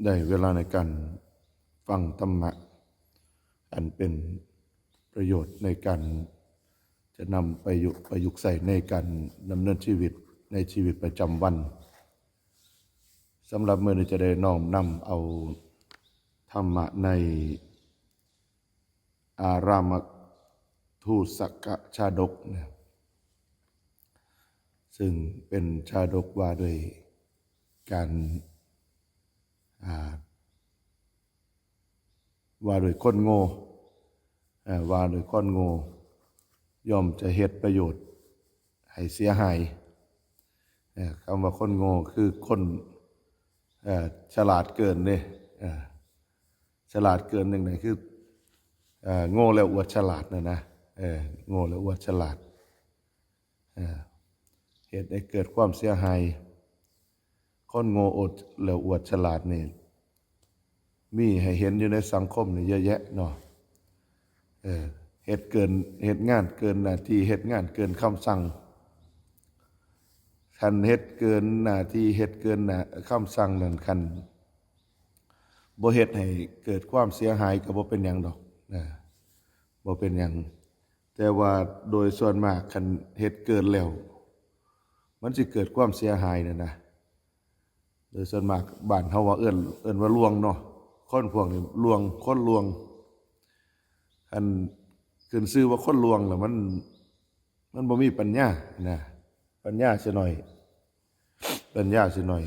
ได้เวลาในการฟังธรรมะอันเป็นประโยชน์ในการจะนำไปประยุกต์ใส่ในการดำเนินชีวิตในชีวิตประจำวันสำหรับเมื่อนี้จะได้น้อมนำเอาธรรมะในอารามทูตสักกะชาดกนะซึ่งเป็นชาดกว่าด้วยการว่าโดยคนโง่ว่าโดยคนโง่ย่อมจะเฮ็ดประโยชน์ให้เสียหายคำว่าคนโง่คือคนฉลาดเกินเนี่ยฉลาดเกินหนึ่งไหนคือโง่แล้วอวดฉลาดนะโง่แล้วอวดฉลาดเหตุให้เกิดความเสียหายคนโง่อดแล้วอวดฉลาดนี่มีให้เห็นอยู่ในสังคมนี่เยอะแยะเนาะเหตุงานเกินหน้าที่เหตุงานเกินคำสั่งคันเหตุเกินหน้าที่เหตุเกินคำสั่งนั่นคันบ่เหตุให้เกิดความเสียหายก็บ่เป็นหยังดอกบ่เป็นหยังแต่ว่าโดยส่วนมากคันเหตุเกินแล้วมันสิเกิดความเสียหายนะโดยส่วนมากบ้านเฮาว่าเอิ้นว่าลวงเนาะคนพวกนี้ลวงคนลวงอันขึ้นชื่อว่าคนลวงแล้วมันบ่มีปัญญานะปัญญาซะหน่อยปัญญาซะหน่อย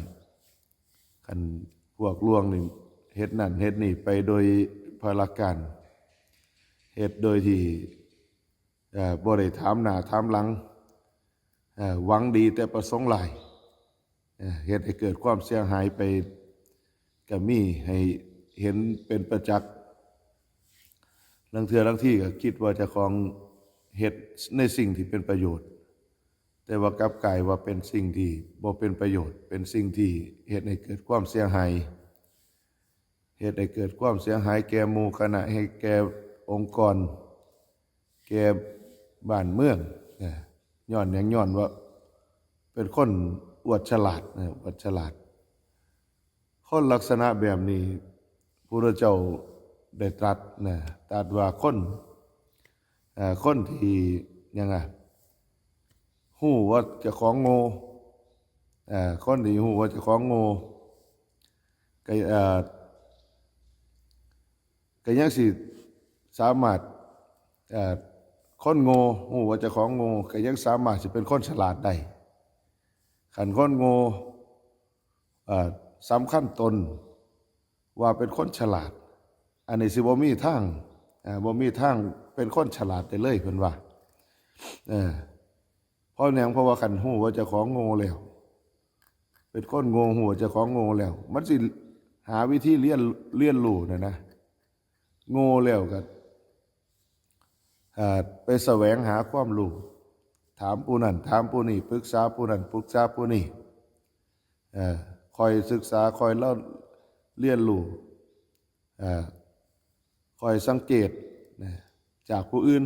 คันพวกลวงนี่เฮ็ดนั่นเฮ็ดนี่ไปโดยพลการเฮ็ดโดยที่บ่ได้ถามหน้าถามหลังหวังดีแต่ประสงค์ร้ายเฮ็ดให้เกิดความเสียหายไปก็มีให้เห็นเป็นประจักษ์บางเทื่อบางที่ก็คิดว่าเจ้าของเฮ็ดในสิ่งที่เป็นประโยชน์แต่ว่ากลับกลายว่าเป็นสิ่งที่บ่เป็นประโยชน์เป็นสิ่งที่เฮ็ดให้เกิดความเสียหายเฮ็ดให้เกิดความเสียหายแก่หมู่คณะให้แก่องค์กรแก่บ้านเมืองย้อนหยังย้อนว่าเป็นคนอวดฉลาดอวดฉลาดคนลักษณะแบบนี้พระพุทธเจ้าได้ตรัสว่าคนที่ยังไงฮู้ว่าเจ้าของโง่คนที่ฮู้ว่าเจ้าของโง่ก็ยังสิสามารถคนโง่ฮู้ว่าเจ้าของโง่ก็ยังสามารถสิเป็นคนฉลาดได้คันคนโง่สำคัญตนว่าเป็นคนฉลาดอันนี้สิบ่มีทางเป็นคนฉลาดได้เลยเพิ่นว่าเพราะหยังเพราะว่าคันฮู้ว่าเจ้าของโง่แล้วเป็นคนโง่ฮู้ว่าเจ้าของโง่แล้วมันสิหาวิธีเรียนรู้นะโง่แล้วก็ไปแสวงหาความรู้ถามผู้นั้นถามผู้นี้ปรึกษาผู้นั้นปรึกษาผู้นี้คอยศึกษาคอยเรียนรู้คอยสังเกตจากผู้อื่น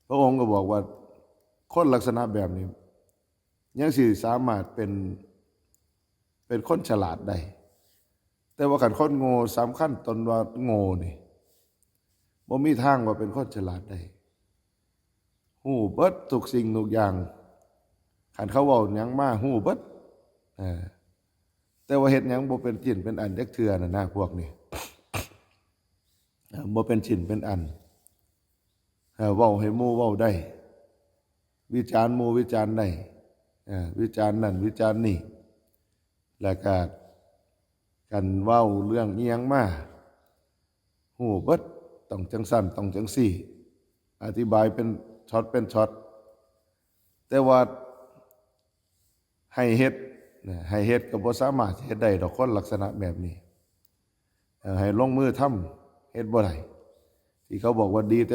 พระองค์ก็บอกว่าคนลักษณะแบบนี้ยังสิสามารถเป็นคนฉลาดได้แต่ว่าคันคนโง่สำคัญตนว่าโง่นี่บ่มีทางว่าเป็นคนฉลาดได้ฮู้เบิดทุกสิ่งทุกอย่างคันเขาเว้าหยังมาฮู้เบิดแต่ว่าเฮ็ดหยังบ่เป็นชิ้นเป็นอันจักเทื่อน่ะพวกนี้บ่เป็นชิ้นเป็นอันเว้าให้หมู่เว้าได้วิจารณ์หมู่วิจารณ์ได้วิจารณ์นั่นวิจารณ์นี่แล้วก็กันเว้าเรื่องอิหยังมาฮู้เบิดต้องจังซั่นต้องจังซี่อธิบายเป็นช็อตเป็นช็อตแต่ว่าให้เฮ็ดก็บ่สามารถเฮ็ดได้ดอกคนลักษณะแบบนี้ให้ลงมือทำเฮ็ดบ่ได้ที่เขาบอกว่าดีแ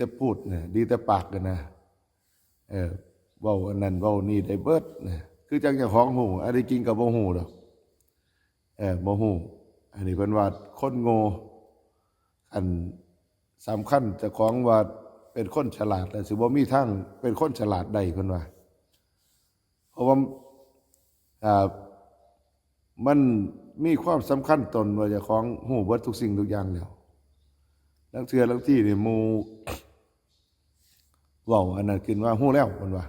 ต่พูดดีแต่ปากกันนะเว้าอันนั้นเว้านี่ได้เบิดคือจังเจ้าของฮู้อันนี้จริงก็บ่ฮู้ดอกบ่ฮู้อันนี้เพิ่นว่าคนโง่อันสำคัญเจ้าของว่าเป็นคนฉลาดแต่สิบ่มีทางเป็นคนฉลาดได้เพิ่นว่าเพราะว่า มันมีความสำคัญตนว่าเจะของหูเบิดทุกสิ่งทุกอย่างแล้วลังเทื่อลังที่นี่หมู่เว้าอันนั้นขึ้นว่าหู้แล้วเพิ่นว่า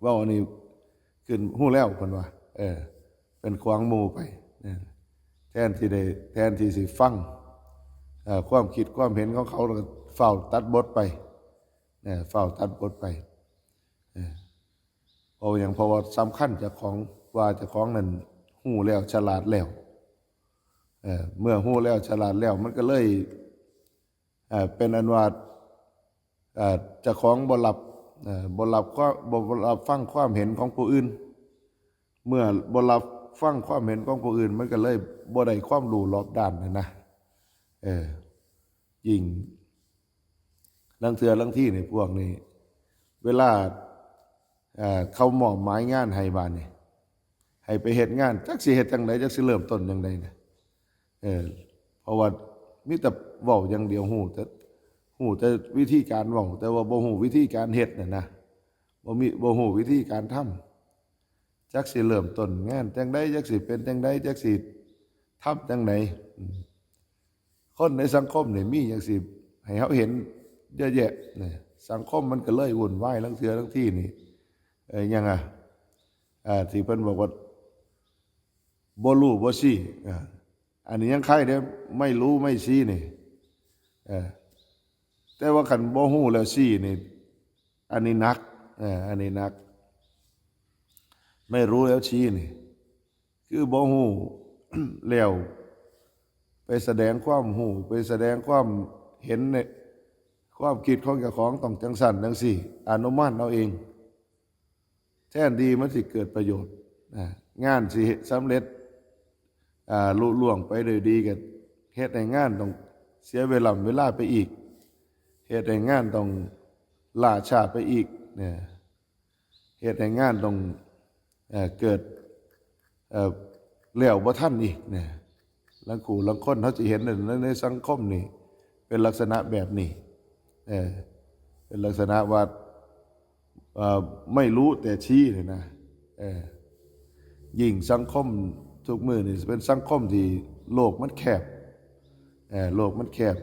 เว้าอันนี้ขึ้นหู้แล้วเพิ่นว่าเป็นขวางหมู่ไปแทนที่ได้แทนที่สิฟังความคิดความเห็นของเขาแล้วก็เฝ้าตัดบทไปเฝ้าตัดบทไปเพราะอย่างเพราะว่าสำคัญเจ้าของว่าเจ้าของนั้นหู้แล้วฉลาดแล้วเมื่อหู้แล้วฉลาดแล้วมันก็เลยเป็นอันว่าเจ้าของบ่รับฟังความเห็นของผู้อื่นเมื่อบ่รับฟังความเห็นของผู้อื่นมันก็เลยบ่ได้ความรู้รอบด้านนะยิ่งลังเทื่อลังที่ในพวกนี้เวลาเขามอบหมายงานให้บาดนี่ให้ไปเฮ็ดงานจักสิเฮ็ดจังไดจักสิเริ่มต้นจังไดนะเพราะว่ามีแต่เว้าอย่างเดียวฮู้แต่วิธีการเว้าแต่ว่าบ่ฮู้วิธีการเฮ็ดนะบ่ฮู้วิธีการทำจักสิเริ่มต้นงานจังไดจักสิเป็นจังไดจักสิทำจังไดคนในสังคมนี่มีจังสิให้เฮาเห็นเยอะแยะนี่สังคมมันก็เลยวุ่นวายลังเทื่อลังที่นี่ยังที่เพิ่นบอกว่าบ่รู้บ่ชี้อันนี้ยังใครเด้ไม่รู้ไม่ชี้นี่แต่ว่าคันบ่ฮู้แล้วชี้นี่อันนี้หนักอันนี้หนักไม่รู้แล้วชี้นี่คือบ่ฮู้ แล้วไปแสดงความฮู้ไปแสดงความเห็นในความคิดของเจ้าของต้องจังสั่นจังสี่อนุมานเอาเองแท้ดีมันสิเกิดประโยชน์งานสิสำเร็จลุล่วงไปโดยดีกันเฮ็ดให้งานต้องเสียเวลาไปอีกเฮ็ดให้งานต้องล่าช้าไปอีกเนี่ยเฮ็ดให้งานต้องเกิดแล้วบ่ทันอีกเนี่ยลังคนเขาจะเห็นในสังคมนี่เป็นลักษณะแบบนี้เป็นลักษณะว่าไม่รู้แต่ชี้เลยนะยิ่งสังคมทุกมือนี่เป็นสังคมที่โลกมันแคบโลกมันแคบ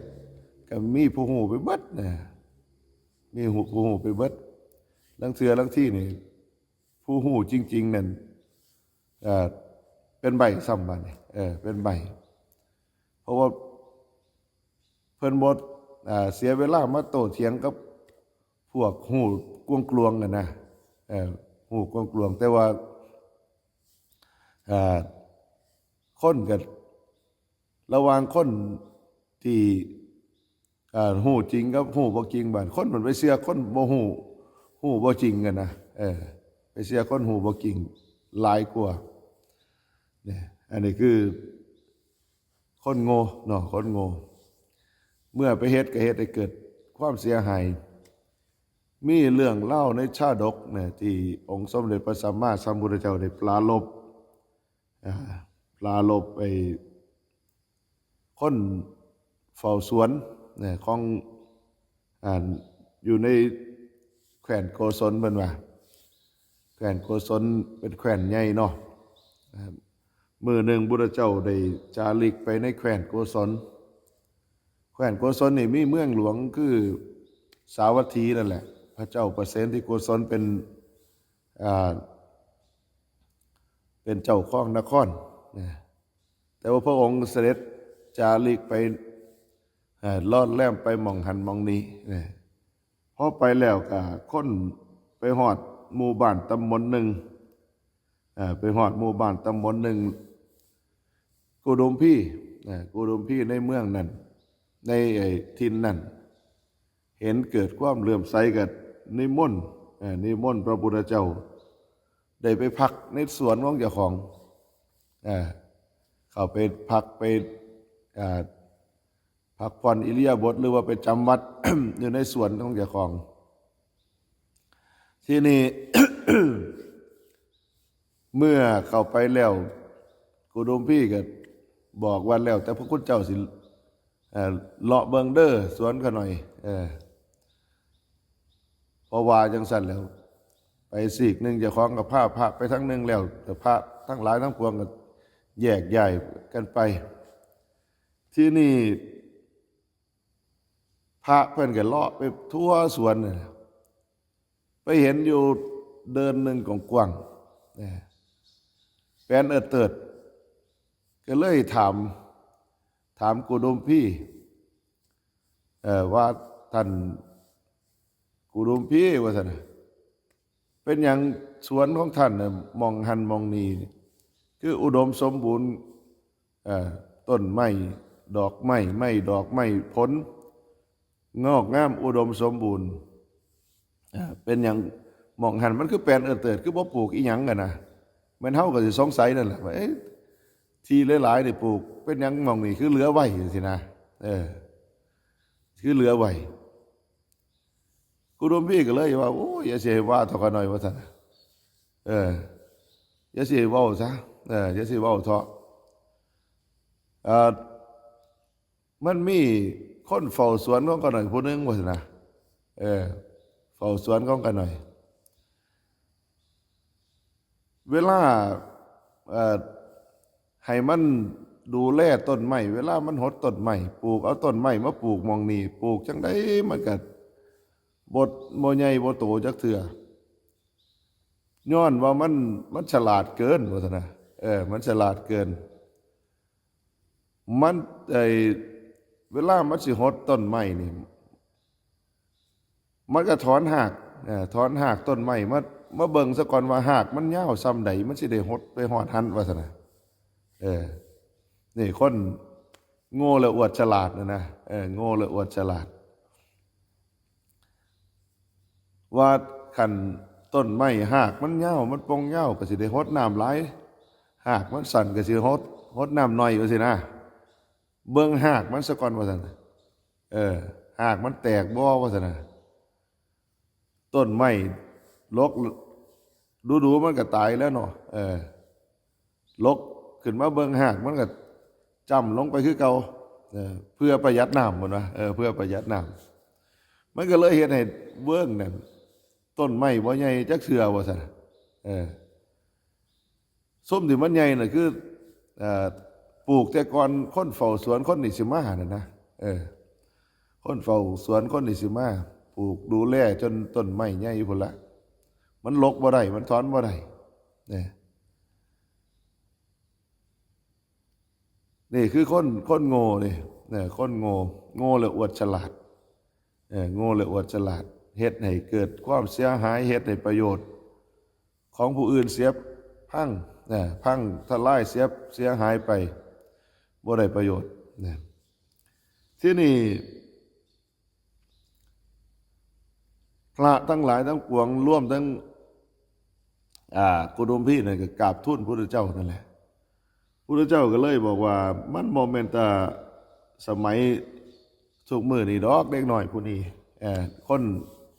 ก็มีผู้หูไปเบิดนะมีผู้หูไปเบิดลังเทื่อลังที่นี่ผู้หูจริงๆนั่นเป็นใบซ้ำบัดนี่เป็นใบเพราะว่าเพิ่นบ่เสียเวลามาโต้เถียงกับพวกหูกลวงๆนะหูกลวงแต่ว่าคนกับระหว่างคนที่หูจริงกับหูบ่จริงบ้านคนมันไปเชื่อคนบ่หูบ่จริงกันนะไปเชื่อคนหูบ่จริงหลายกว่าเนี่ยอันนี้คือคนโง่เนาะคนโง่เมื่อไปเฮ็ดก็เฮ็ดให้เกิดความเสียหายมีเรื่องเล่าในชาดกเนี่ยที่องค์สมเด็จพระสัมมาสัมพุทธเจ้าได้ปราลบไอ้คนเฝ้าสวนเนี่ยของอยู่ในแขวนโกศลเพิ่นว่าแขวนโกศลเป็นแขวนใหญ่เนาะมื้อหนึ่งพุทธเจ้าได้จาริกไปในแขวนโกศลนี่มีเมืองหลวงคือสาวัตถีนั่นแหละพระเจ้าประเสนที่โกศลเป็นเจ้าของนครแต่ว่าพระองค์เสด็จจาริกไปลอดแล่มไปหม่องหันหม่องนี้พอไปแล้วก็คนไปฮอดหมู่บ้านตำบลหนึ่งไปฮอดหมู่บ้านตำบลหนึ่งกูดุมพี่ในเมืองนั้นในทินนั้นเห็นเกิดความเลื่อมใสกับนิมนต์พระพุทธเจ้าได้ไปพักในสวนของเจ้าของเข้าไปพักไปพักผ่อนอิริยาบถหรือว่าไปจำวัด อยู่ในสวนของเจ้าของที่นี่ เมื่อเข้าไปแล้วกูดุมพี่ก็บอกว่าแล้วแต่พระคุณเจ้าสิเลาะเบิงเด้อสวนเขาหน่อยพอว่าจังสั่นแล้วไปซีกหนึ่งเจ้าของกับพระไปทั้งหนึ่งแล้วแต่พระทั้งหลายทั้งปวงก็ แยกย้ายกันไป ที่นี่พระเพิ่นก็เลาะไปทั่วสวนน่ะไปเห็นอยู่เดินหนึ่งของกว้างแฟนเติดก็เลยถามกูดมพี่ว่าท่านกูดมพี่ว่าท่านน่ะเป็นอย่างสวนของท่านน่ะมองหันมองนีคืออุดมสมบูรณ์ต้นไม้ดอกไม้ไม่ดอกไม้ผลงอกงามอุดมสมบูรณ์เป็นอย่างมองหันมันคือแปลนเติดคือบ่ปลูกอีหยังกันนะมันเฮาก็สิสงสัยนั่นแหละว่าที่หลายๆนี่ปลูกเป็นหยังมองนี่คือเหลือไว้สินะคือเหลือไว้กูดมพี่ก็เลยว่าโอ้ยอย่าสิว่าเท่ากันหน่อยว่าซั่นอย่าสิเว้าซะอย่าสิเว้าเถาะมันมีคนเฝ้าสวนของกันหน่อยผู้นึงว่าซั่นนะเฝ้าสวนของกันหน่อยเวลาให้มันดูแลต้นไม้เวลามันหดต้นไม้ปลูกเอาต้นไม้มาปลูกมองนี่ปลูกจังได๋มันก็บ่ใหญ่บ่โตจักเทื่อย้อนว่ามันฉลาดเกินว่าซั่นนะมันฉลาดเกินมันเวลามันสิหดต้นไม้นี่มันก็ถอนหากต้นไม้มาเบิ่งซะก่อนว่าหากมันยาวส่ำใดมันสิได้หดไปฮอดหันว่าซั่นน่ะนี่คนโง่และอวดฉลาดนะโง่และอวดฉลาดว่าคันต้นไม้หากมันยาวมันปงยาวก็สิได้หดน้ำหลายหากมันสั่นก็สิหดน้ำน้อยว่าสินะเบิ่งหากมันซะก่อนว่าซั่นหากมันแตกบ่ว่าซั่นน่ะต้นไม้ลกดูมันก็ตายแล้วเนาะลกขึ้นมาเบิ่งหากมันก็จำลงไปคือเก่าเพื่อประหยัดน้ำหมดนะเพื่อประหยัดน้ำมันก็เลยเฮ็ดให้เบิ่งนั่นต้นไม้บ่ใหญ่จักเทื่อว่าซั่นส้มที่มันใหญ่น่ะคือปลูกแต่ก่อนคนเฝ้าสวนคนนี่สิมานั่นนะคนเฝ้าสวนคนนี่สิมาปลูกดูแลจนต้นไม้ใหญ่พุ่นละมันลกบ่ได้มันถอนบ่ได้นี่คือคนโง่นี่คนโง่และอวดฉลาดโง่และอวดฉลาดเฮ็ดให้เกิดความเสียหายเฮ็ดให้ประโยชน์ของผู้อื่นเสียพังทลายเสียหายไปบ่ได้ประโยชน์ที่นี่พระทั้งหลายทั้งปวงร่วมทั้งกุฎุมพี่นั่นก็กราบทูลพระพุทธเจ้านั่นแหละพระพุทธเจ้าก็เลยบอกว่ามันโมเมนต์สมัยทุกมื้อนี่ดอกเด็กน้อยผู้นี้คน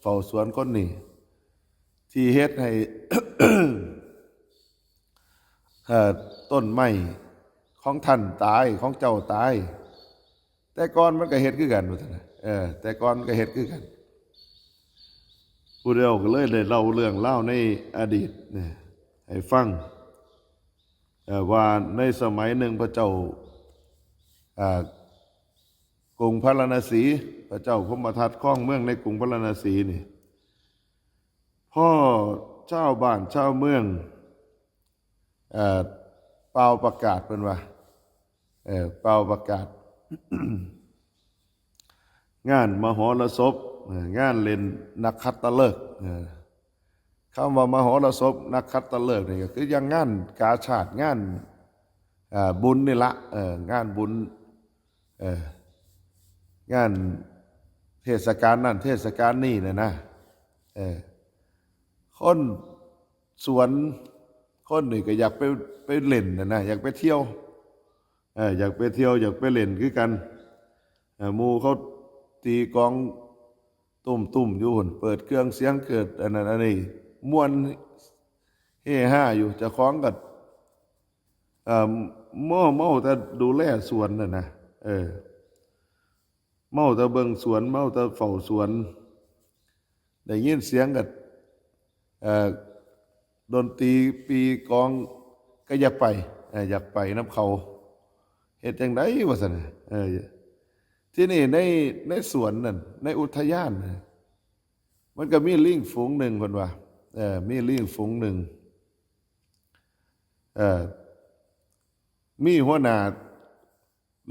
เฝ้าสวนคนนี้ที่เฮ็ดให้ ต้นไม้ของท่านตายของเจ้าตายแต่ก่อนมันก็เฮ็ดคือกันว่าซั่นน่ะแต่ก่อนก็เฮ็ดคือกันผู้เดียวก็เลยได้เล่าเรื่องเล่าในอดีตเนี่ยให้ฟังว่าในสมัยหนึ่งพระเจ้ากรุงพาราณสีพระเจ้าพมทัตครองเมืองในกรุงพาราณสีนี่พ่อเจ้าบ้านเจ้าเมืองเป่าประกาศเป็นว่าเป่าประกาศ งานมหรสพงานเล่นนักขัตฤกษ์คำว่ามหรสพนักขัตฤกษ์นี่ก็คือยังงานกาชาดงานบุญนี่ละงานบุญงานเทศกาลนั่นเทศกาลนี่นะคนสวนคนนี่ก็อยากไปเล่นนะอยากไปเที่ยวอยากไปเที่ยวอยากไปเล่นคือกันหมู่เขาตีกองตุ่มอยู่หุ่นเปิดเครื่องเสียงเกิดอันนั้นอันนี้ม่วนเฮฮาอยู่จะคล้องกับเมาแต่ดูแลสวนน่ะนะเมาแต่เบิ่งสวนเมาแต่เฝ้าสวนได้ยินเสียงกับดนตรีปีกองก็อย่าไป อยากไปน้ำเขาเฮ็ดจังไดว่าซั่นน่ะที่นี่ในสวนนั่นในอุทยานน่ะมันก็มีลิงฝูงหนึ่งเพิ่นว่ามีลิงฝูงหนึ่งเอ่อมีหัวหน้า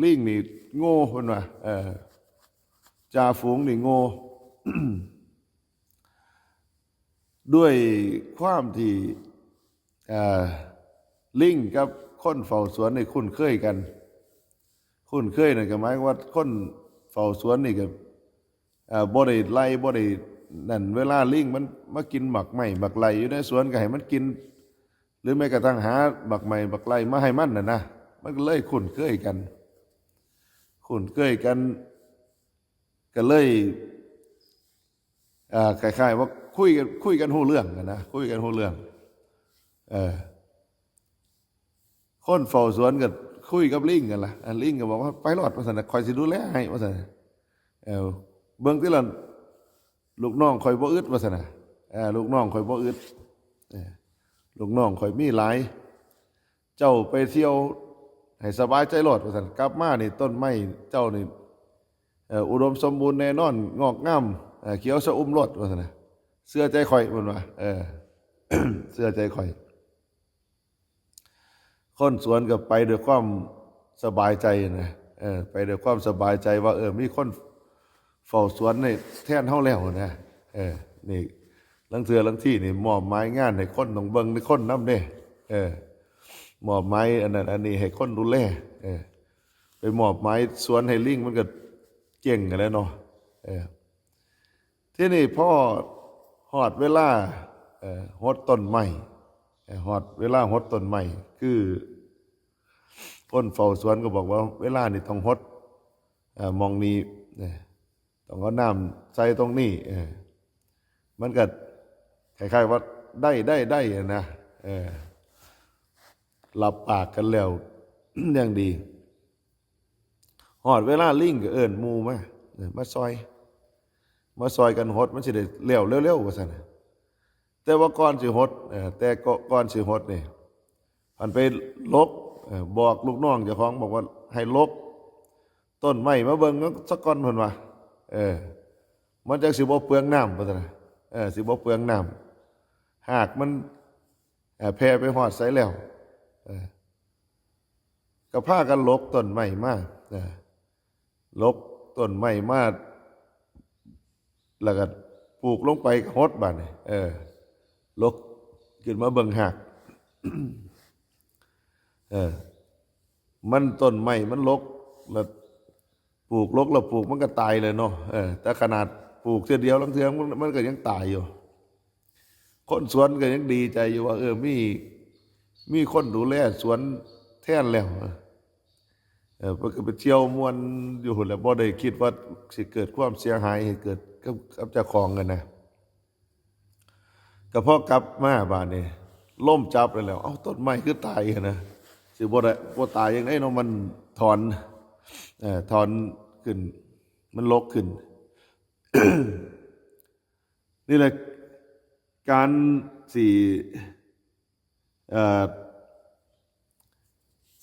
ลิงนี่โง่เพิ่นว่าจ่าฝูงนี่โง่ ด้วยความที่เอ่อลิงกับคนเฝ้าสวนนี่คุ้นเคยกันคุ้นเคยนั่นก็หมายว่าคนเฝ้าสวนนี่ก็บ่ได้ไล่บ่ได้นั่นเวลาลิงมันมากินหมักไม้หมักไล่อยู่ในสวนก็ให้มันกินหรือแม้กระทั่งหาหมักไม้หมักไล่มาให้มันน่ะนะมันก็เลยคุ้นเคยกันคุ้นเคยกันก็เลยคล้ายๆว่าคุยกันรู้เรื่องนะคุยกันรู้เรื่องคนเฝ้าสวนก็คุยกับลิงกันล่ะลิงก็บอกว่าไปรอดว่าซั่นน่ะคอยสิดูแลให้ว่าซั่นเบิ่งติล่ะลูกน้องคอยบ่อึดว่าซั่นน่ะลูกน้องคอยบ่อึดลูกน้องคอยมีหลายเจ้าไปเที่ยวให้สบายใจรอดว่าซั่นกลับมานี่ต้นไม้เจ้านี่อุดมสมบูรณ์แน่นอนงอกงามเขียวชอุ่มรสว่าซั่นน่ะเชื่อใจข่อยเพิ่นว่าเชื่อใจข่อยคนสวนก็ไปด้วยความสบายใจนะไปด้วยความสบายใจว่ามีคนเฝ้าสวนในแทนเฮาแล้วนะนี่ลังเทื่อลังที่นี่มอบหมายงานให้คนต้องเบิ่งในคนนำเด้มอบหมายอันนั้นอันนี้ให้คนดูแลไปมอบหมายสวนให้ลิงมันก็เก่งกันแล้วเนาะที่นี่พ่อฮอดเวลาฮดต้นไม้ฮอดเวลาฮดต้นไม้คือคนเฝ้าสวนก็บอกว่าเวลานี่ต้องฮดมองนี้ต้องเอาน้ำใส่ตรงนี้มันก็คล้ายๆว่าได้นะหลับปากกันแล้ว อย่างดีฮอดเวลาลิงก็เอิ้นหมู่มาซอยกันฮดมันสิได้เร็วว่าซั่นแต่ว่าก่อนสิฮดแต่ก่อนสิฮดนี่อันไปลกบอกลูกน้องเจ้าของบอกว่าให้ลกต้นไม้มาเบิ่งสักก่อนเพิ่นว่ามันจังสิบ่เปลืองน้ำว่าซั่นสิบ่เปลืองน้ำหากมันแผ่ไปฮอดไสแล้วก็พากันลกต้นไม้มาลกต้นไม้มาแล้วก็ปลูกลงไปฮดบาดนี่ลกขึ้นมาเบิ่งหากมันต้นไม้มันลกแล้วปลูกลกแล้วปลูกมันก็ตายเลยเนาะแต่ขนาดปลูกเทื่อเดียวลังเทื่อมันก็ยังตายอยู่คนสวนก็ยังดีใจอยู่ว่ามีคนดูแลสวนแทนแล้วก็ไปเที่ยวม่วนอยู่แล้วบ่ได้คิดว่าสิเกิดความเสียหายให้เกิดกับเจ้าของกันนะก็พอกลับมาบ้านนี่ล่มจับแล้วเอ้าต้นไม้คือตายนะสิบ่ตายยังไงเนาะมันถอนขึ้นมันลกขึ้น นี่แหละการสี่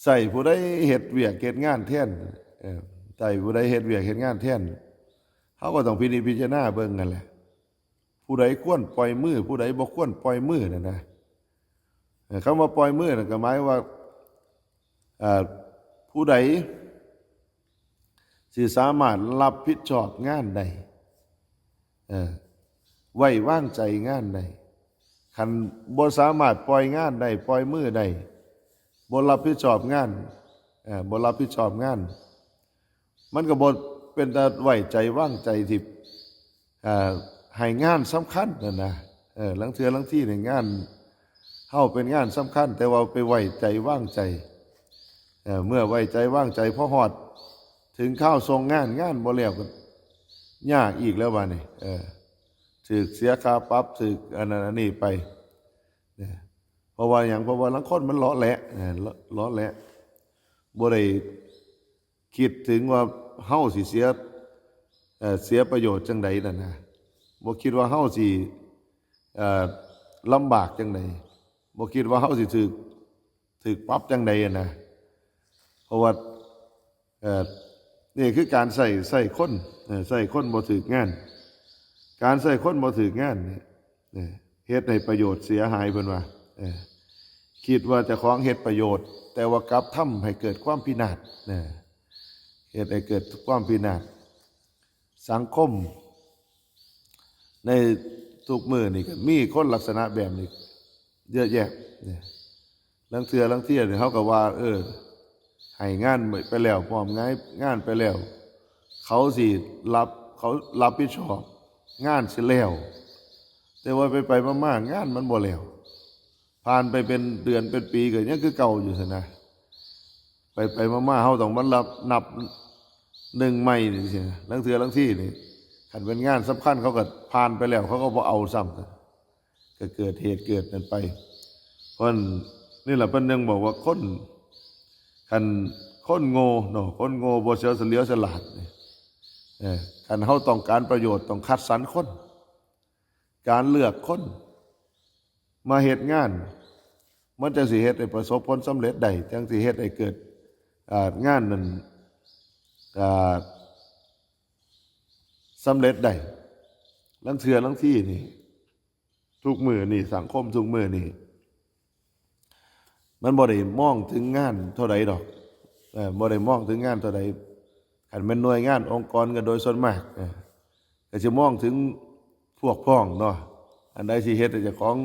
ใส่ผู้ใดเฮ็ดเวียกเฮ็ดงานแทนใส่ผู้ใดเฮ็ดเวียกเฮ็ดงานแทนเขาก็ต้องพินิจพิจารณาเบิ่งกันแหละผู้ใดควรปล่อยมือผู้ใดบ่ควรปล่อยมือนะคำว่าปล่อยมือก็หมายว่าผู้ใดสิสามารถรับผิดชอบงานใดไว้วางใจงานใดคันบ่สามารถปล่อยงานใดปล่อยมือใดบ่รับผิดชอบงานบ่รับผิดชอบงานมันก็บ่เป็นตาไว้ใจวางใจที่ให้งานสำคัญนั่นนะลังเทื่อลังที่ในงานเฮาเป็นงานสำคัญแต่ว่าไปไว้ใจวางใจเมื่อไว้ใจวางใจพอฮอดถึงข้าวทรงงานบ่แล้วก็ยากอีกแล้วบัดนี้ถูกเสียค่าปรับถูกอันนั้นอันนี้ไปเพราะว่าอย่างเพราะว่าลังคนมันเลาะแหละบ่ได้คิดถึงว่าเฮาสิเสียประโยชน์จังใดนั่นนะบ่คิดว่าเฮาสิลำบากจังใดบ่คิดว่าเฮาสิถูก ถูกปรับจังใดอะนะเพราะว่าเอ่อนี่คือการใส่คนใส่คนบ่ถูกงานการใส่คนบ่ถูกงานเนี่ยเฮ็ดให้ประโยชน์เสียหายเพิ่นว่าคิดว่าเจ้าของเฮ็ดประโยชน์แต่ว่ากลับทำให้เกิดความพินาศเฮ็ดให้เกิดความพินาศสังคมในทุกมื้อนี่ก็มีคนลักษณะแบบนี้เยอะแยะลังเทื่อลังเที่ยเนี่ยเขาก็ว่าให้งานไปแล้วพร้อมงานไปแล้วเขาสิเขารับผิดชอบงานสิแล้วแต่ว่าไปมากๆงานมันบ่แล้วผ่านไปเป็นเดือนเป็นปีก็ยังคือเก่าอยู่ซั่นนะไปมาๆเฮาต้องมานับหนึ่งใหม่นี่สิลังเทื่อลังที่นี่คันเป็นงานสำคัญเขาก็ผ่านไปแล้วเขาก็บ่เอาซ้ำก็เกิดเหตุเกิดนั่นไปเพราะนี่แหละเพิ่นยังบอกว่าคนโง่เนาะคนโง่บ่เฉลียวฉลาดคันเฮาต้องการประโยชน์ต้องคัดสรรคนการเลือกคนมาเฮ็ดงานมันจะสิเฮ็ดให้ประสบผลสำเร็จได้จังสิเฮ็ดให้เกิดงานนั้นสำเร็จได้ลังเทื่อลังที่นี่ทุกมื้อนี่สังคมทุกมื้อนี่มันบ่ได้มองถึงงานเท่าใดดอกบ่ได้มองถึงงานเท่าใดคันแม่นหน่วยงานองค์กรก็โดยส่วนมากก็สิมองถึงพวกพ้องเนาะอันใดสิเฮ็ดให้เจ้าของ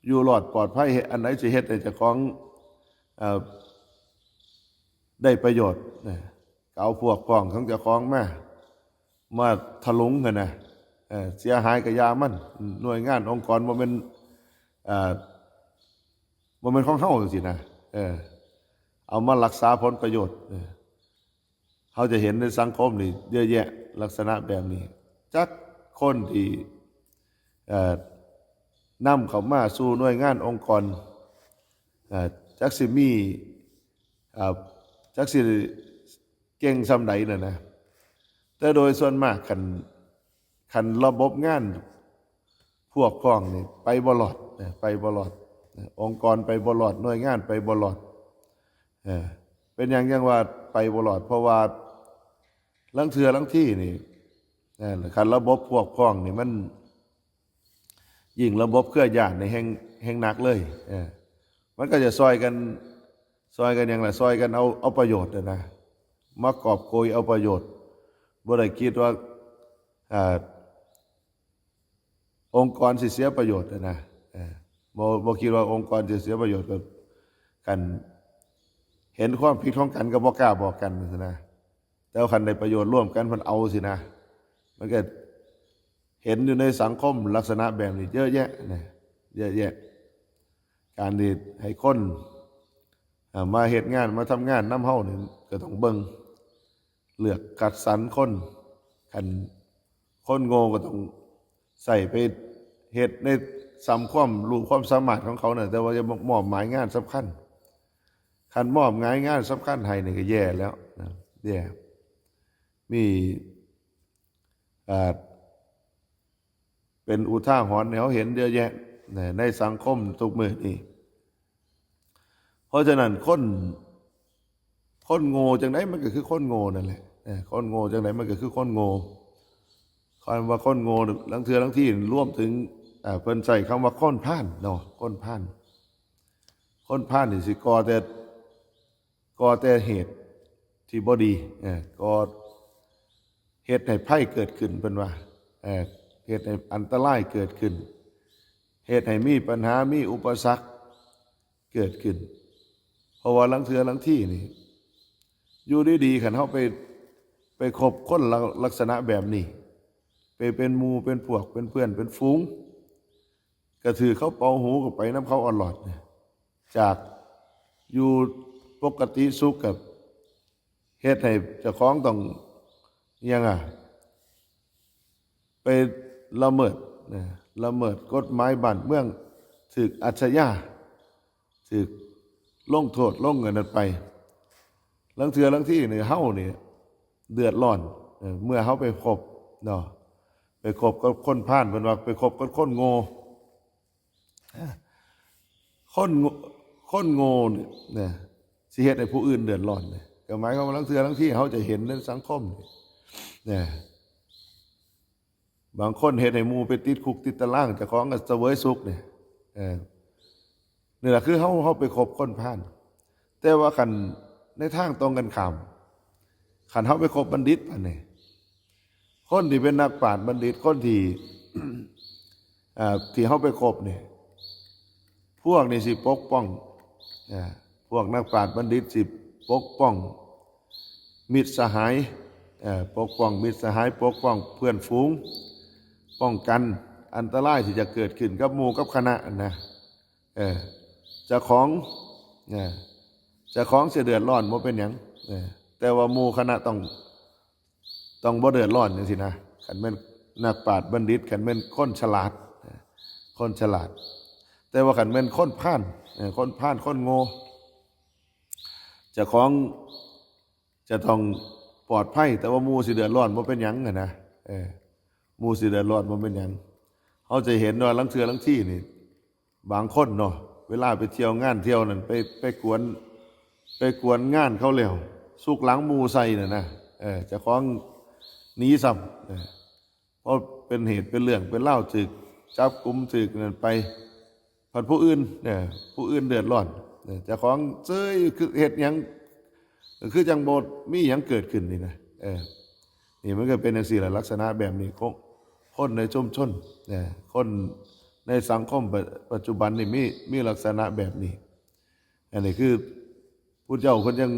อยู่รอดปลอดภัยอันใดสิเฮ็ดให้เจ้าของได้ประโยชน์เอาพวกพ้องของเจ้าของมาถลุงกันนะเสียหายกับยามันหน่วยงานองค์กรบ่แม่นของเฮาจังซี่นะเอามารักษาผลประโยชน์เขาจะเห็นในสังคมนี่เยอะแยะลักษณะแบบนี้จักคนที่นำเข้ามาสู่หน่วยงานองค์กรจักสิมีจักสิเก่งซำใดน่ะนะแต่โดยส่วนมากคันระบบงานพวกพ้องนี่ไปบ่รอดไปบ่รอดองค์กรไปบ่รอดหน่วยงานไปบ่รอดเป็นอย่างว่าไปบ่รอดเพราะว่าลังเทื่อลังที่นี่คันระบบพวกพ้องนี่มันยิ่งระบบเครือญาติในแห่งหนักเลยมันก็จะซอยกันอย่างไรซอยกันเอาประโยชน์นะมากอบโกยเอาประโยชน์บ่ได้คิดว่าองค์กรสิเสียประโยชน์นะบ่คิดว่าองค์กรสิเสียประโยชน์กันเห็นความผิดของกันก็บ่กล้าบอกกันนะแต่ว่าคันได้ประโยชน์ร่วมกันมันเอาสินะมันก็เห็นอยู่ในสังคมลักษณะแบบนี้เยอะแยะนะเยอะแยะการที่ให้คนมาเฮ็ดงานมาทำงานนำเฮานี่ก็ต้องเบิ่งเลือกคัดสรรคนคันคนโง่ก็ต้องใส่ไปเฮ็ดในสำความรู้ความสามารถของเขาน่ะแต่ว่าจะมอบหมายงานสำคัญคันมอบหมายงานสำคัญให้นี่ก็แย่แล้วนะแย่มีเป็นอุทาหรณ์ให้เขาเห็นเยอะแยะในสังคมทุกมื้อนี้เพราะฉะนั้นคนโง่จังไดมันก็คือคนโง่นั่นแหละคนโง่จังไดมันก็คือคนโง่คำว่าคนโง่ลังเทื่อลังที่รวมถึงเพิ่นใช้คำว่าคนพาลเนาะคนพาลนี่สิก่อแต่เหตุที่บ่ดีก่อเหตุให้ภัยเกิดขึ้นเพิ่นว่าเหตุให้อันตรายเกิดขึ้นเหตุให้มีปัญหามีอุปสรรคเกิดขึ้นเพราะว่าลังเทื่อลังที่นี่อยู่ดีๆคันเฮาไปคบคนลักษณะแบบนี้ไปเป็นหมู่เป็นพวกเป็นเพื่อนเป็นฝูงก็ถือเขาเป่าหูก็ไปน้ำเขาอลอดจากอยู่ปกติสุขกับเฮ็ดให้เจ้าของต้องไปละเมิดกฎหมายบ้านเมืองถูกอาชญาถูกลงโทษลงเงินนั้นไปลังเทื่อลังที่นี่เฮานี่เดือดร้อนเมื่อเฮาไปคบเนาะไปคบกับคนพาลเพิ่นว่าไปคบกับคนโง่ คนโง่คนโง่เนี่ยสิเฮ็ดให้ผู้อื่นเดือดร้อนเนี่ยก็หมายความว่าลังเทื่อลังที่เขาจะเห็นในสังคมเนี่ยบางคนเฮ็ดให้หมู่ไปติดคุกติดตารางเจ้าของก็เสวยสุขเนี่ยเออนี่แหละคือเขาไปคบคนพาลแต่ว่าคันในทางตรงกันข้ามคันเขาไปคบบัณฑิตอันนี้คนที่เป็นนักปราชญ์บัณฑิตคนที่ ที่เขาไปคบเนี่ยพวกนี่สิปกป้องพวกนักปราชญ์บัณฑิตสิปกป้องมิตรสหายปกป้องมิตรสหายปกป้องเพื่อนฝูงป้องกันอันตรายที่จะเกิดขึ้นกับหมู่กับคณะนะเจ้าของเจ้าของเสียเดือดร้อนบ่เป็นหยังแต่ว่าหมู่คณะต้องบ่เดือดร้อนจังซี่นะคันแม่นนักปราชญ์บัณฑิตคันแม่นคนฉลาดคนฉลาดแต่ว่าคันแม่นคนพาลคนโง่เจ้าของจะต้องปลอดภัยแต่ว่าหมู่สิเดือดร้อนบ่เป็นหยังนะหมู่สิเดือดร้อนบ่เป็นหยังเฮาจะเห็นว่าลังเทื่อลังที่นี่บางคนเนาะเวลาไปเที่ยวงานเที่ยวนั่นไปกวนงานเขาแล้วสุกหลังหมู่ใส่น่ะนะเจ้าของหนีซ้ำเพราะเป็นเหตุเป็นเรื่องเป็นเล่าวถึกจับกุมถึกนั่นไปผัดผู้อื่นผู้อื่นเดือดร้อนเจ้าของเจ้ยคือเหตุหยังคือจังบ่มีหยังเกิดขึ้นนี่นะนี่มันก็เป็นจังซี่แหละลักษณะแบบนี้คนในชุมชนคนในสังคมปัจจุบันนี่มีลักษณะแบบนี้อันนี้คือพุทธเจ้าเพิ่นยัง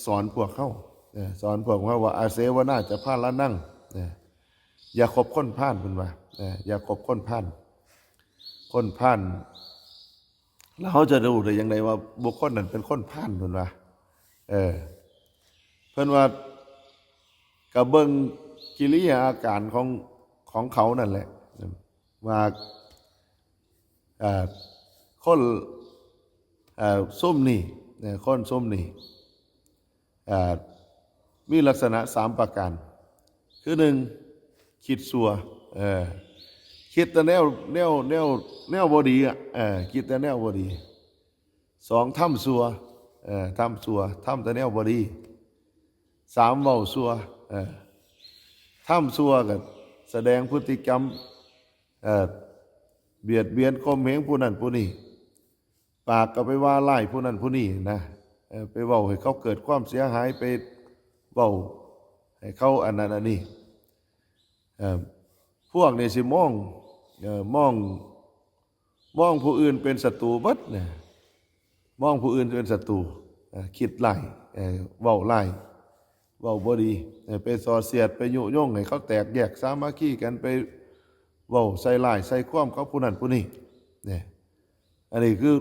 สอนพวกเขาสอนพวกเขาว่าอาเสวนาจะพาละนั่งอย่าคบคนพาลเพิ่นว่าอย่าคบคนพาลแล้วเขาจะรู้ได้ยังไงว่าบุคคลนั้นเป็นคนพาลเพิ่นว่าเพิ่นว่ากะเบิ่งกิริยาอาการของเขานั่นแหละว่าคนส้มนี่คนส้มนี่มีลักษณะ3ประการคือ1คิดซัวคิดแต่แนวบ่ดีคิดแต่แนวบ่ดี2ทำซัวทำแต่แนวบ่ดี3เว้าซัวทำซัวก็แสดงพฤติกรรมเบียดเบียนข่มเหงผู้นั้นผู้นี้ปากก็ไปว่าไล่ผู้นั้นผู้นี้นะไปเว้าให้เขาเกิดความเสียหายไปเว้าให้เขาอันนั้นอันนี้พวกนี้สิมองผู้อื่นเป็นศัตรูเบิดเนี่ยมองผู้อื่นเป็นศัตรูคิดไล่เว้าไล่เว้าบ่ดีไปส่อเสียดไปยุยงให้เขาแตกแยกสามัคคีกันไปเว้าใส่ร้ายใส่ความเขาผู้นั้นผู้นี้เนี่ยอันนี้คือ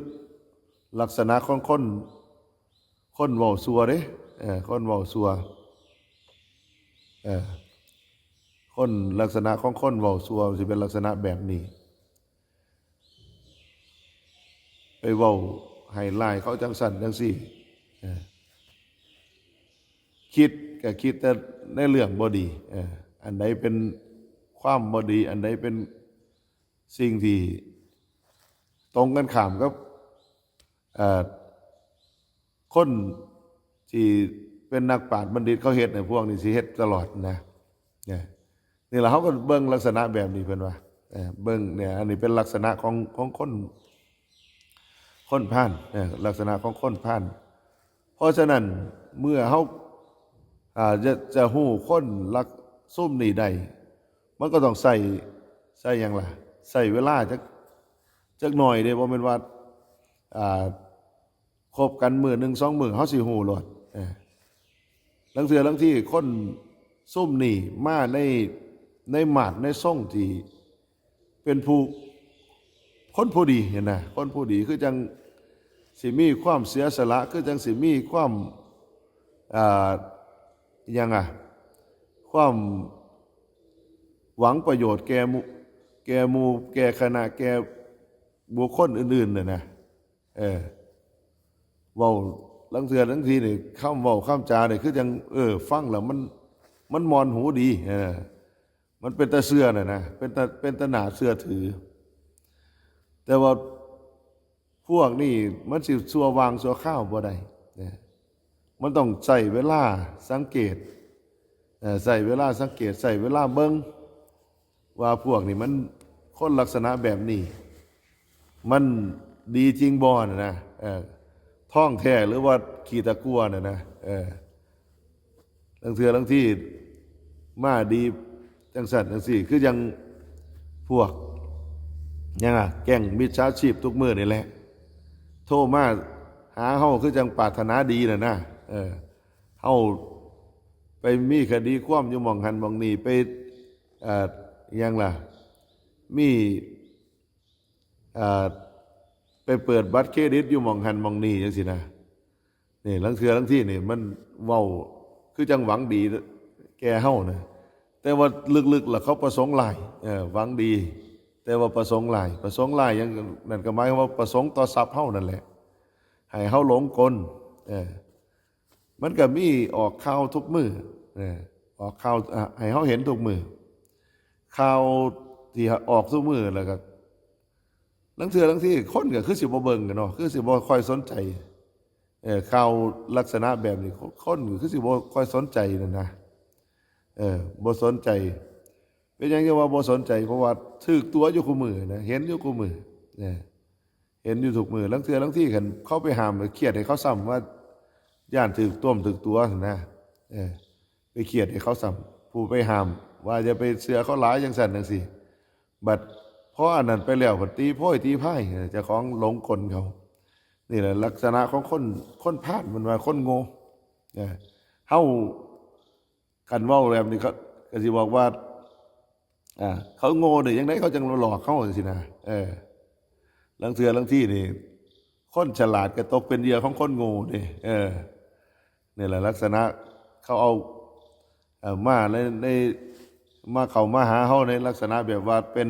ลักษณะของคนเว้าซัวเด้คนเว้าซัวคนลักษณะของคนเว้าซัวสิเป็นลักษณะแบบนี้ไปเว้าให้ร้ายเขาจังสั่นจังซี่คิดก็คิดแต่ในเรื่องบ่ดีอันใดเป็นความบ่ดีอันใดเป็นสิ่งที่ตรงกันข้ามกับคนที่เป็นนักปราชญ์บัณฑิตเขาเฮ็ดในพวกนี้สิเฮ็ดตลอดนะนี่ล่ะเขาก็เบิ่งลักษณะแบบนี้เพิ่นว่าเบิ่งเนี่ยอันนี้เป็นลักษณะของคนพาลลักษณะของคนพาลเพราะฉะนั้นเมื่อเขาจะฮู้คนลักซุ่มนี่ได้มันก็ต้องใส่หยังล่ะใส่เวลาจักหน่อยเด้บ่แม่นว่าคบกันมื้อ1 2มื้อเฮาสิฮู้โลดลังเทื่อลังที่คนซุ่มนี่มาในมาดในทรงที่เป็นคนผู้ดีเห็นนะคนผู้ดีคือจังสิมีความเสียสละคือจังสิมีความยังความหวังประโยชน์แก่หมู่แก่คณะแก่บุคคลอื่นๆน่ะนะเว้าลังเทื่อลังทีนี่คำเว้าคำจานี่คือจังฟังแล้วมันมอนหูดีมันเป็นตาเชื่อน่ะนะเป็นตาหนาเชื่อถือแต่ว่า พวกนี่มันสิสัววางสัวข้าวบ่ได้นะมันต้องใส่เวลาสังเกตใส่เวลาสังเกตใส่เวลาเบิ่งว่าพวกนี่มันคนลักษณะแบบนี้มันดีจริงบ่นะท่องแท้หรือว่าขี้ตะกัวนะทั้งเทื่อทั้งที่มาดีจังสันจังสี่คือยังพวกยังแก่งมิจฉาชีพทุกมื้อนี่แหละโทรมาหาเฮาคือจังปรารถนาดีนะเฮาไปมีคดีความอยู่หม่องหันหม่องนี้ไปยังล่ะมีไปเปิดบัตรเครดิตอยู่หม่องหันหม่องนี้จังซี่นะนี่ลังเทื่อลังที่นี่มันเว้าคือจังหวังดีแก่เฮานะแต่ว่าลึกๆล่ะเขาประสงค์หลายหวังดีแต่ว่าประสงค์หลายยังนั่นก็หมายความว่าประสงค์ต่อทรัพย์เฮานั่นแหละให้เฮาหลงกลมันก็มีออกข่าวทุกมื้อออกข่าวให้เฮาเห็นทุกมื้อข่าวที่ออกทุกมื้อแล้วก็ลังเทื่อลังที่คนก็คือสิบ่เบิ่งกันเนาะคือสิบ่ค่อยสนใจข่าวลักษณะแบบนี้คนก็คือสิบ่ค่อยสนใจนั่นนะบ่สนใจเป็นหยังจะว่าบ่สนใจเพราะว่าถูกตัวอยู่คู่มือนะเห็นอยู่คู่มือเห็นอยู่ทุกมือลังเทื่อลังที่กันเข้าไปห้ามเครียดให้เขาซ้ำว่าย่านถูกต้มถูกตัวนะไปเครียดให้เขาซ้ำผู้ไปห้ามว่าจะไปเสือเขาหลายจังซั่นจังซี่บัดเพราะอันนั้นไปแล้วก็ตีโพยตีพ่ายเจ้าของหลงกลเขานี่แหละลักษณะของคนพลาดมันว่าคนโง่เฮากันเว้าแบบนี้เขาก็สิบอกว่าเขาโง่เด้ยังไงเขาจังหลอกเขาสินะลังเทื่อลังที่นี่คนฉลาดก็ตกเป็นเหยื่อของคนโง่นี่นี่แหละลักษณะเขาเอามาในมาเขามาหาเฮาในลักษณะแบบว่าเป็น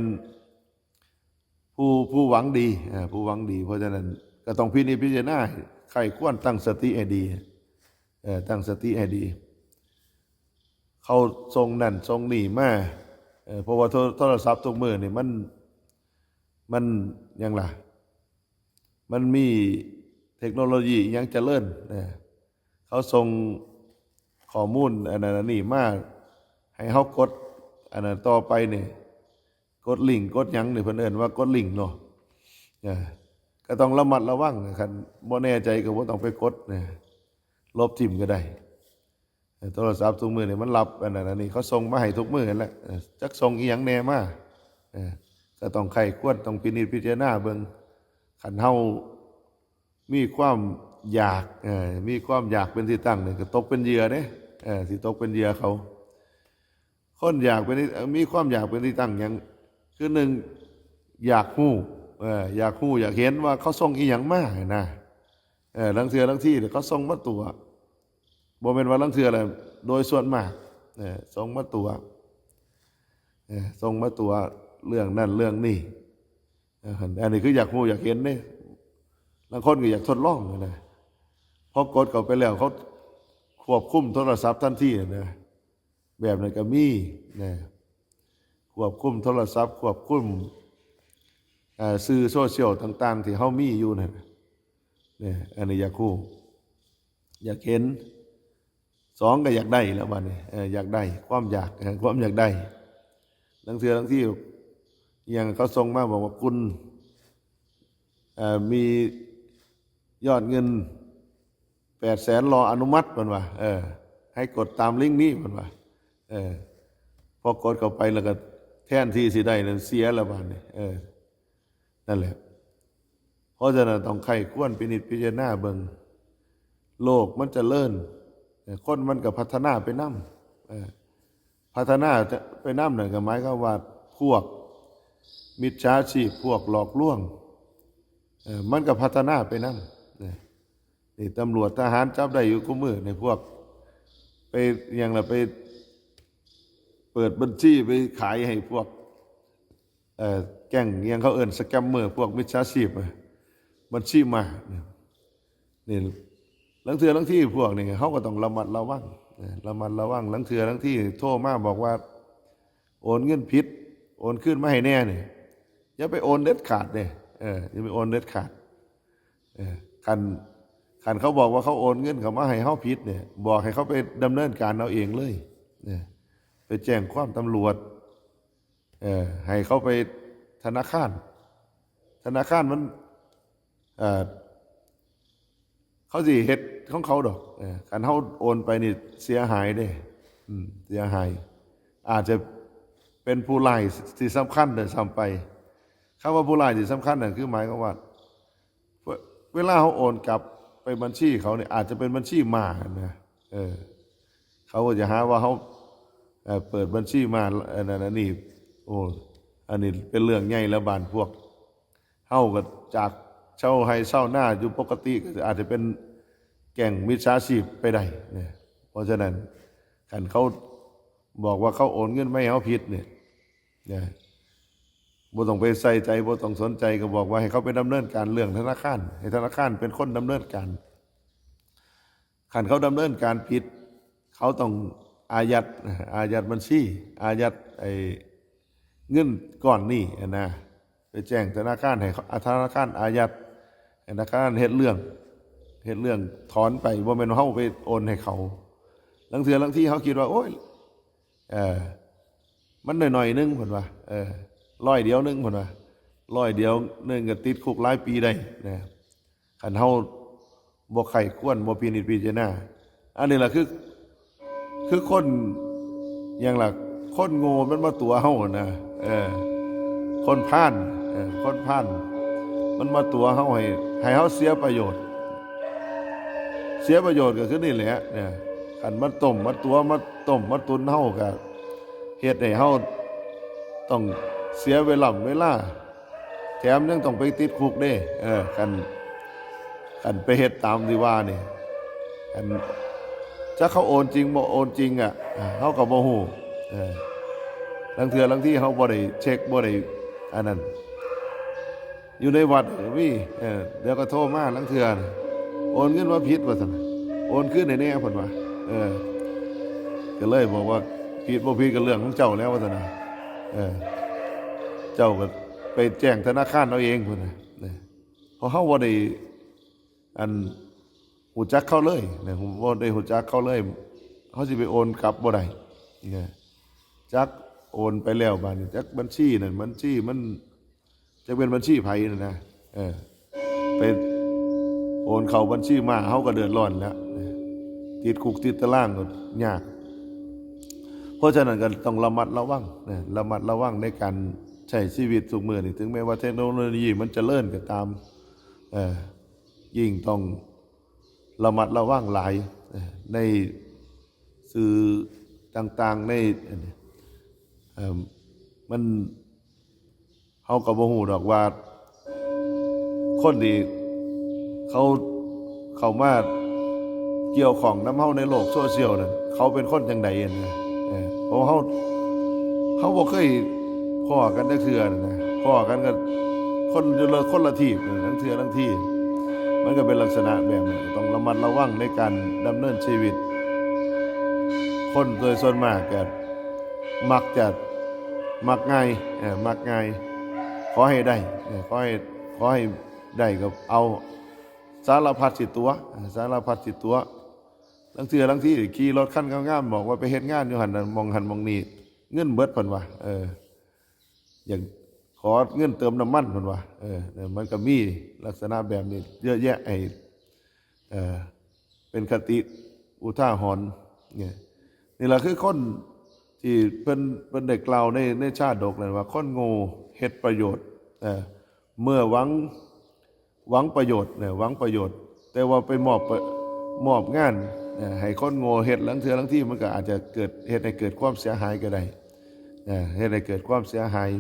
ผู้หวังดีผู้หวังดีเพราะฉะนั้นก็ต้องพิจารณาใครควรตั้งสติให้ดีตั้งสติให้ดีเขาทรงนั่นทรงนี่มาเพราะว่าโทรศัพท์ทุกมือนี่มันยังล่ะมันมีเทคโนโลยียังเจริญเขาส่งข้อมูลอันนั้นนี่มาให้เขากดอันนั้นต่อไปเนี่ยกดลิงก์กดหยังเนี่ยเพิ่นเอิ้นว่ากดลิงก์เนาะก็ต้องระมัดระวังคันบ่แน่ใจก็บ่ต้องไปกดลบทิ่มก็ได้โทรศัพท์ทุกมื้อนี่มันรับอันนั้นนี่เขาส่งมาให้ทุกมื้อนั่นแหละจักส่งอีหยังแหน่มาก็ต้องไข้ควรต้องพิจารณาเบิ่งคันเฮามีความอยากมีความอยากเป็นที่ตั้งนี่ก็ตกเป็นเหยื่อเด้สิตกเป็นเหยื่อเขาคนอยากเป็นมีความอยากเป็นที่ตั้งหยังคือหนึ่งอยากฮู้อยากฮู้อยากเห็นว่าเขาส่งอีหยังมานะลังเทื่อลังที่เขาส่งมาตัวบ่แม่นว่าลังเทื่ออะไรโดยส่วนมากส่งมาตัวส่งมาตัวเรื่องนั่นเรื่องนี้อันนี้คืออยากฮู้อยากเห็นนี่บางคนก็อยากทดลองนะพอกดเข้าไปแล้วเขาควบคุมโทรศัพท์ทันทีนะแบบนั้นก็มีนะควบคุมโทรศัพท์ควบคุมสื่อโซเชียลต่างๆที่เฮามีอยู่นั่นเนี่ยอันนี้อยากฮู้อยากเห็นสองก็อยากได้แล้วบัดนี้อยากได้ความอยากได้บางเทื่อทั้งที่อย่างเขาส่งมาบอกว่าคุณมียอดเงิน800,000รออนุมัติมันว่าให้กดตามลิงก์นี้มันว่าพอกดเข้าไปแล้วก็แทนที่สิได้นั้นเสียแล้วบัดนี้นั่นแหละเพราะฉะนั้นต้องใครควรพิจารณาเบิ่งโลกมันจะเลิ่นคนมันก็พัฒนาไปนำพัฒนาไปนำนั่นก็หมายความว่าพวกมิจฉาชีพพวกหลอกลวงมันก็พัฒนาไปนำนี่ตำรวจทหารจับได้อยู่คู่มือในพวกไปอย่างละไปเปิดบัญชีไปขายให้พวกแก๊งยังเขาเอิ้นสแกมเมอร์พวกมิจฉาชีพบัญชีมานี่ลังเทื่อลังที่พวกนี่เขาก็ต้องระมัดระวังลังเทื่อลังที่โทรมาบอกว่าโอนเงินผิดโอนขึ้นมาให้แน่นี่อย่าไปโอนเด็ดขาดเนี่ยอย่าไปโอนเด็ดขาด เออคันเขาบอกว่าเขาโอนเงินเขามาให้เฮาผิดเนี่ยบอกให้เขาไปดำเนินการเอาเองเลยเนี่ยไปแจ้งความตำรวจให้เขาไปธนาคารมันเอ่อเขาสิเฮ็ดของเขาดอกคันเฮาโอนไปนี่เสียหายเด้เสียหายอาจจะเป็นผู้ร้ายที่สำคัญเด้อซ้ำไปคำว่าผู้ร้ายที่สำคัญนั่นคือหมายความว่าเวลาเขาโอนกลับไปบัญชีเขาเนี่ยอาจจะเป็นบัญชีม้านะเขาก็จะหาว่าเขาเปิดบัญชีม้าอันนั้นนี่โอ้อันนี้เป็นเรื่องใหญ่แล้วบานพวกเฮาก็จากเช่าให้เช่าหน้าอยู่ปกติก็อาจจะเป็นแก่งมิจฉาชีพไปได้เนี่ยเพราะฉะนั้นคันเขาบอกว่าเขาโอนเงินไม่ให้เขาผิดเนี่ยบ่ต้องไปใส่ใจบ่ต้องสนใจก็บอกว่าให้เขาไปดำเนินการเรื่องธนาคารให้ธนาคารเป็นคนดำเนินการคันเขาดำเนินการผิดเขาต้องอายัดบัญชีอายัดเงินก้อนนี้นะไปแจ้งธนาคารให้ธนาคารอายัดธนาคารเฮ็ดเรื่องถอนไปบ่แม่นเฮาไปโอนให้เขาบางที่เขาคิดว่าโอ้ยมันหน่อยๆนึงเพิ่นว่า100 เดียวนึงเพิ่นว่า100 เดียวนึงก็ติดคุกหลายปีได้นะคันเฮาบ่ไข้ควรบ่พินิจพิจารณาอันนี้ล่ะคือคนอย่างล่ะคนโง่มันมาตัวเฮานะคนพาลคนพาลมันมาตัวเฮาให้เฮาเสียประโยชน์ก็คือนี่แหละเนี่ยคันมันต้มมาตัวมาต้มมาตุนเฮาก็เฮ็ดให้เฮาต้องเสียเวลาแถมยังต้องไปติดคุกเด้คันไปเฮ็ดตามที่ว่านี่คันจะเขาโอนจริงบ่โอนจริงอ่ะเฮาก็บ่ฮู้บางที่เฮาบ่ได้เช็คบ่ได้อันนั้นอยู่ในวัดมีเดี๋ยวก็โทรมาลางเทื่อโอนเงินมาผิดว่าซั่นโอนคืนให้แน่เพิ่นว่าก็เลยบอกว่าผิดบ่ผิดก็เรื่องของเจ้าแล้วว่าซั่นน่ะเจ้าก็ไปแจ้งธนาคารเอาเองพุ่นน่ะเพราะเฮาบ่ได้อันหูจักเขาเลยนะผมบ่ได้หูจักเขาเลยเฮาสิไปโอนกลับบ่ได้จักโอนไปแล้วบาดนี้จักบัญชีนั่นบัญชีมันจะเป็นบัญชีไผนั่นนะไปโอนเข้าบัญชีมาเฮาก็เดือดร้อนแล้วติดคุกติดตารางก็ยากเพราะฉะนั้นก็ต้องระมัดระวังในการใช้ชีวิตทุกมื้อนี่ถึงแม้ว่าเทคโนโลยีมันเจริญก็ตามยิ่งต้องระมัดระวังหลายในสื่อต่างๆในมันเฮาก็บ่ฮู้ดอกว่าคนที่เขามาเกี่ยวข้องนำเฮาในโลกโซเชียลนั่นเขาเป็นคนจังใดนะเพราะเฮาบ่เคยพ้อกันจักเทื่อนะพ้อกันก็คนอยู่คนละที่ทั้งเทื่อทั้งที่มันก็เป็นลักษณะแบบนี้ต้องระมัดระวังในการดำเนินชีวิตคนโดยส่วนมากก็มักง่ายขอให้ได้ขอให้ได้ก็เอาสารพัดสิตัวบางที่ขี่รถคันงามๆบอกว่าไปเฮ็ดงานอยู่หั่นน่ะมองนี่เงินเบิดเพิ่นว่าอย่างขอเงินเติมน้ำมันเพิ่นว่ามันก็มีลักษณะแบบนี้เยอะแยะเป็นคติอุทาหรณ์นี่ล่ะคือคนที่เพิ่นได้กล่าวในชาดกนั่นว่าคนโง่เฮ็ดประโยชน์เมื่อหวังประโยชน์แต่ว่าไปมอบงานให้คนโง่เฮ็ดหลังที่มันก็อาจจะเกิดเฮ็ดให้เกิดความเสียหายก็ได้เฮ็ดให้เกิดความเสียหาย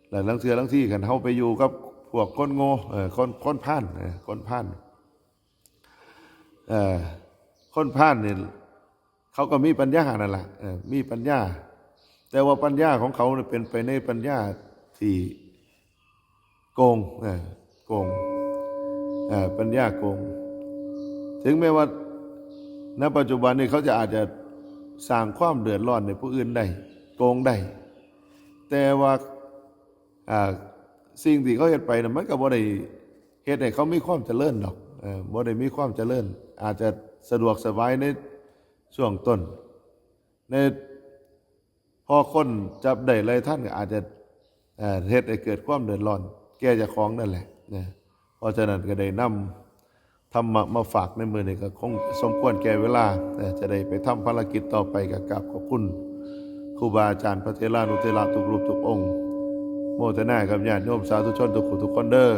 แล้วหลังที่กันเฮาไปอยู่กับพวกคนโง่คนพาลคนพาลนี่เขาก็มีปัญญานั่นล่ะมีปัญญาแต่ว่าปัญญาของเขาเป็นไปในปัญญาที่โกงปัญญาโกงถึงแม้ว่าณปัจจุบันนี้เขาจะอาจจะสร้างความเดือดร้อนในผู้อื่นได้โกงได้แต่ว่าสิ่งที่เขาเฮ็ดไปน่ะมันก็บ่ได้ เฮ็ดให้เขามีความเจริญดอกบ่ได้มีความเจริญอาจจะสะดวกสบายในช่วงต้นในพอคนจับได้เลยท่านก็อาจจะเฮ็ดให้เกิดความเดือดร้อนแก่เจ้าของนั่นแหละนะเพราะฉะนั้นก็ได้นำธรรมะมาฝากในมื้อนี้ก็คงสมควรแก่เวลาจะได้ไปทำภารกิจต่อไปก็กราบขอบคุณครูบาอาจารย์พระเถรานุเถระทุกรูปทุกองค์โมทนากับญาติโยมสาธุชนทุกผู้ทุกคนเด้อ